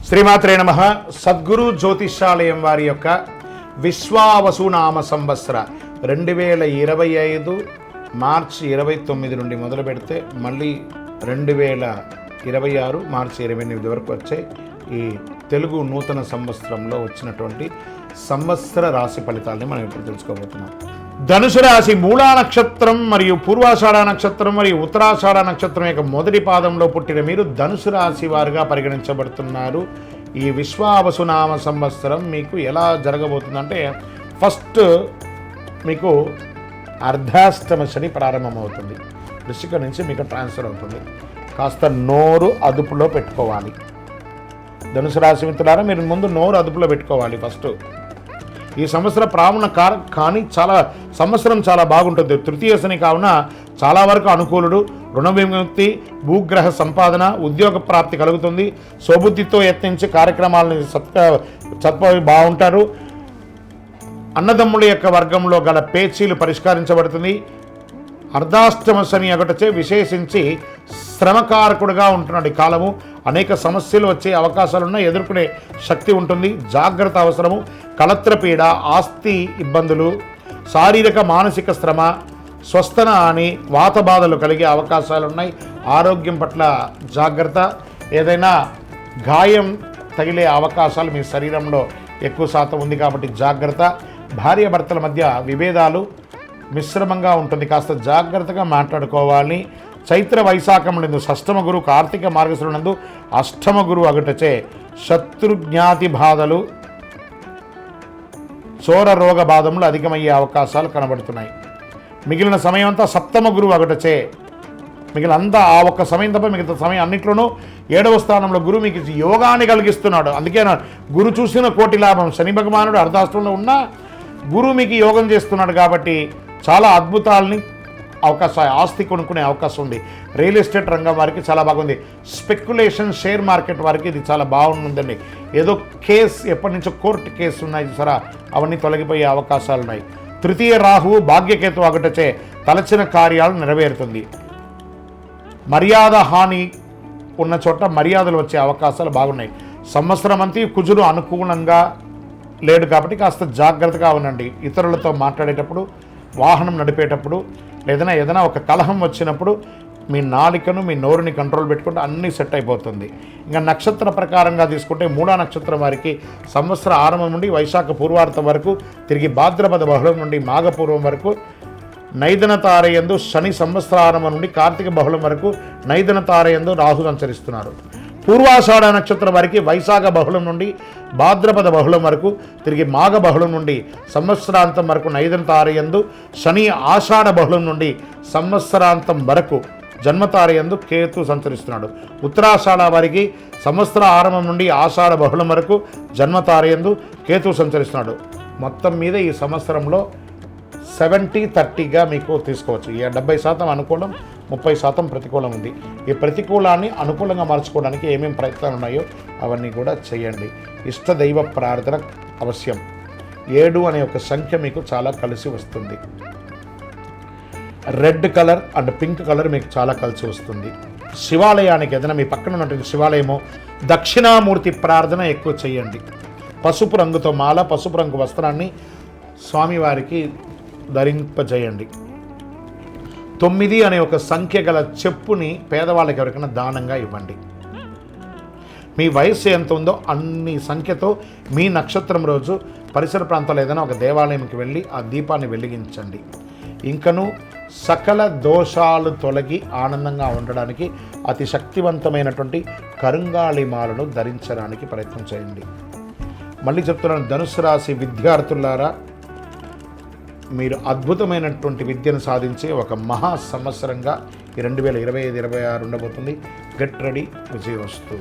శ్రీమాత్రే నమః. సద్గురు జ్యోతిషాలయం వారి యొక్క విశ్వావసునామ సంవత్సర 2025 మార్చి 29 నుండి మొదలు పెడితే మళ్ళీ 2026 మార్చి 28 వరకు వచ్చే ఈ తెలుగు నూతన సంవత్సరంలో వచ్చినటువంటి సంవత్సర రాశి ఫలితాలని మనం ఇప్పుడు తెలుసుకోబోతున్నాం. ధనుసు రాశి మూలా నక్షత్రం మరియు పూర్వాషాఢ నక్షత్రం మరియు ఉత్తరాషాఢ నక్షత్రం యొక్క మొదటి పాదంలో పుట్టిన మీరు ధనుసు రాశి వారుగా పరిగణించబడుతున్నారు. ఈ విశ్వావసునామ సంవత్సరం మీకు ఎలా జరగబోతుందంటే, ఫస్ట్ మీకు అర్ధాష్టమ శని ప్రారంభమవుతుంది. వృశ్చిక నుంచి మీకు ట్రాన్స్ఫర్ అవుతుంది. కాస్త నోరు అదుపులో పెట్టుకోవాలి. ధనుసు రాశి మిత్రులారా, మీరు ముందు నోరు అదుపులో పెట్టుకోవాలి. ఫస్ట్ ఈ సంవత్సరం ప్రాముణ కానీ సంవత్సరం చాలా బాగుంటుంది. తృతీయ శని కావున చాలా వరకు అనుకూలుడు. రుణ విముక్తి, భూగ్రహ సంపాదన, ఉద్యోగ ప్రాప్తి కలుగుతుంది. స్వబుద్ధితో యత్నించి కార్యక్రమాలను చక్కగా బాగుంటారు. అన్నదమ్ముల యొక్క వర్గంలో గల పేచీలు పరిష్కరించబడుతుంది. అర్ధాష్టమ శని ఒకటచే విశేషించి శ్రమకారకుడుగా ఉంటున్నాడు. ఈ కాలము అనేక సమస్యలు వచ్చే అవకాశాలున్నా ఎదుర్కొనే శక్తి ఉంటుంది. జాగ్రత్త అవసరము. కళత్రపీడ, ఆస్తి ఇబ్బందులు, శారీరక మానసిక శ్రమ, స్వస్థన అని వాత బాధలు కలిగే అవకాశాలు ఉన్నాయి. ఆరోగ్యం పట్ల జాగ్రత్త. ఏదైనా గాయం తగిలే అవకాశాలు మీ శరీరంలో ఎక్కువ శాతం ఉంది కాబట్టి జాగ్రత్త. భార్యాభర్తల మధ్య విభేదాలు మిశ్రమంగా ఉంటుంది. కాస్త జాగ్రత్తగా మాట్లాడుకోవాలి. చైత్ర వైశాఖం నందు షష్టమ గురు, కార్తీక మార్గశిర నందు అష్టమ గురు అగుటచే శత్రుజ్ఞాతి బాధలు, చోర రోగ బాధములు అధికమయ్యే అవకాశాలు కనబడుతున్నాయి. మిగిలిన సమయం అంతా సప్తమ గురువు అగుటచే, మిగిలినంతా ఆ ఒక్క సమయం తప్ప మిగతా సమయం అన్నింటిలోనూ 7వ స్థానంలో గురువు మీకు యోగాన్ని కలిగిస్తున్నాడు. అందుకే గురు చూసిన కోటి లాభం. శని భగవానుడు అర్ధాష్టంలో ఉన్నా గురువు మీకు యోగం చేస్తున్నాడు కాబట్టి చాలా అద్భుతాలని అవకాశం, ఆస్తి కొనుక్కునే అవకాశం ఉంది. రియల్ ఎస్టేట్ రంగం వారికి చాలా బాగుంది. స్పెక్యులేషన్, షేర్ మార్కెట్ వారికి ఇది చాలా బాగుందండి. ఏదో కేసు, ఎప్పటి నుంచో కోర్టు కేసు ఉన్నాయి చూసారా, అవన్నీ తొలగిపోయే అవకాశాలు ఉన్నాయి. తృతీయ రాహువు భాగ్యకేతు ఒకటచే తలచిన కార్యాలు నెరవేరుతుంది. మర్యాద హాని ఉన్న చోట మర్యాదలు వచ్చే అవకాశాలు బాగున్నాయి. సంవత్సరం అంతా కుజుడు అనుకూలంగా లేడు కాబట్టి కాస్త జాగ్రత్తగా ఉండండి. ఇతరులతో మాట్లాడేటప్పుడు, వాహనం నడిపేటప్పుడు, ఏదైనా ఒక కలహం వచ్చినప్పుడు మీ నాలికను, మీ నోరుని కంట్రోల్ పెట్టుకుంటే అన్నీ సెట్ అయిపోతుంది. ఇంకా నక్షత్ర ప్రకారంగా తీసుకుంటే మూలా నక్షత్రం వారికి సంవత్సర ఆరంభం నుండి వైశాఖ పూర్వార్థం వరకు, తిరిగి భాద్రపద బహుళం నుండి మాఘపూర్వం వరకు నైదన తారయందు శని, సంవత్సరారంభం నుండి కార్తీక బహుళం వరకు నైదన తారయందు రాహు సంచరిస్తున్నారు. పూర్వాషాఢ నక్షత్రం వారికి వైశాఖ బహుళం నుండి భాద్రపద బహుళం వరకు, తిరిగి మాఘ బహుళం నుండి సంవత్సరాంతం వరకు నైదన తారయందు శని, ఆషాఢ బహుళం నుండి సంవత్సరాంతం వరకు జన్మతారయందు కేతు సంచరిస్తున్నాడు. ఉత్తరాషాఢ వారికి సంవత్సర ఆరంభం నుండి ఆషాఢ బహుళం వరకు జన్మతారయందు కేతు సంచరిస్తున్నాడు. మొత్తం మీద ఈ సంవత్సరంలో 70-30గా మీకు తీసుకోవచ్చు. ఈ 70% అనుకూలం, 30% ప్రతికూలం ఉంది. ఈ ప్రతికూలాన్ని అనుకూలంగా మార్చుకోవడానికి ఏమేమి ప్రయత్నాలు ఉన్నాయో అవన్నీ కూడా చేయండి. ఇష్టదైవ ప్రార్థన అవశ్యం. 7 అనే ఒక సంఖ్య మీకు చాలా కలిసి వస్తుంది. Red colour and pink colour మీకు చాలా కలిసి వస్తుంది. శివాలయానికి ఏదైనా మీ పక్కన ఉన్నటువంటి శివాలయమో దక్షిణామూర్తి ప్రార్థన ఎక్కువ చేయండి. పసుపు రంగుతో మాల, పసుపు రంగు వస్త్రాన్ని స్వామివారికి ధరింపజేయండి. 9 అనే ఒక సంఖ్య గల చెప్పుని పేదవాళ్ళకి ఎవరికైనా దానంగా ఇవ్వండి. మీ వయస్సు ఎంత ఉందో అన్ని సంఖ్యతో మీ నక్షత్రం రోజు పరిసర ప్రాంతాల్లో ఏదైనా ఒక దేవాలయంకి వెళ్ళి ఆ దీపాన్ని వెలిగించండి. ఇంకను సకల దోషాలు తొలగి ఆనందంగా ఉండడానికి అతి శక్తివంతమైనటువంటి కరుంగాళి మాలను ధరించడానికి ప్రయత్నం చేయండి. మళ్ళీ చెప్తున్నాను, ధనుసు రాశి విద్యార్థులారా, మీరు అద్భుతమైనటువంటి విద్యను సాధించే ఒక మహా సంవత్సరంగా ఈ 2025-26 ఉండబోతుంది. Get ready, విజయవస్తు.